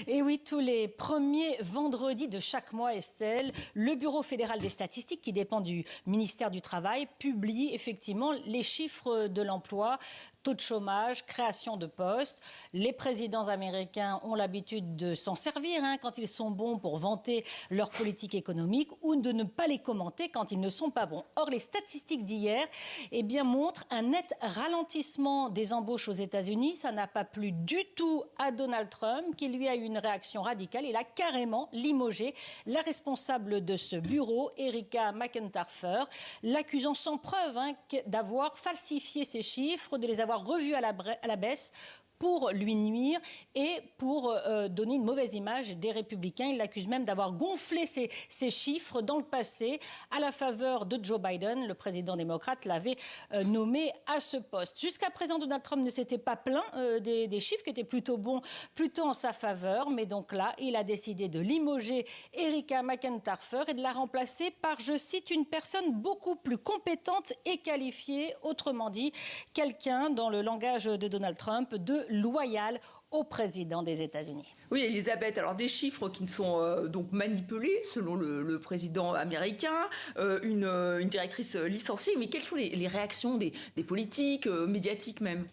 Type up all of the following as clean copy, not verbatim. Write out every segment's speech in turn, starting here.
Et oui, tous les premiers vendredis de chaque mois, Estelle, le Bureau fédéral des statistiques, qui dépend du ministère du Travail, publie effectivement les chiffres de l'emploi. Taux de chômage, création de postes. Les présidents américains ont l'habitude de s'en servir quand ils sont bons pour vanter leur politique économique ou de ne pas les commenter quand ils ne sont pas bons. Or, les statistiques d'hier montrent un net ralentissement des embauches aux États-Unis. Ça n'a pas plu du tout à Donald Trump, qui lui a eu une réaction radicale. Il a carrément limogé la responsable de ce bureau, Erica McEntire, l'accusant sans preuve d'avoir falsifié ces chiffres, de les avoir revus à la baisse pour lui nuire et pour donner une mauvaise image des Républicains. Il l'accuse même d'avoir gonflé ces chiffres dans le passé à la faveur de Joe Biden. Le président démocrate l'avait nommé à ce poste. Jusqu'à présent, Donald Trump ne s'était pas plaint des chiffres qui étaient plutôt bons, plutôt en sa faveur. Mais donc là, il a décidé de limoger Erica McEntire et de la remplacer par, je cite, une personne beaucoup plus compétente et qualifiée. Autrement dit, quelqu'un, dans le langage de Donald Trump, de loyal au président des États-Unis. Oui, Elisabeth, alors des chiffres qui ne sont donc manipulés selon le président américain, une directrice licenciée, mais quelles sont les réactions des politiques, médiatiques même ?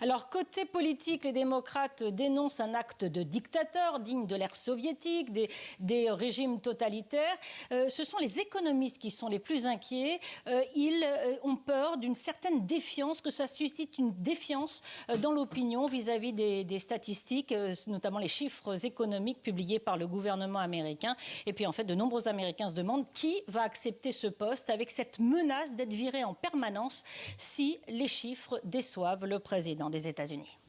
Alors, côté politique, les démocrates dénoncent un acte de dictateur digne de l'ère soviétique, des régimes totalitaires. Ce sont les économistes qui sont les plus inquiets. Ils ont peur d'une certaine défiance, que ça suscite une défiance dans l'opinion vis-à-vis des statistiques, notamment les chiffres économiques publiés par le gouvernement américain. Et puis, en fait, de nombreux Américains se demandent qui va accepter ce poste avec cette menace d'être viré en permanence si les chiffres déçoivent le président des États-Unis.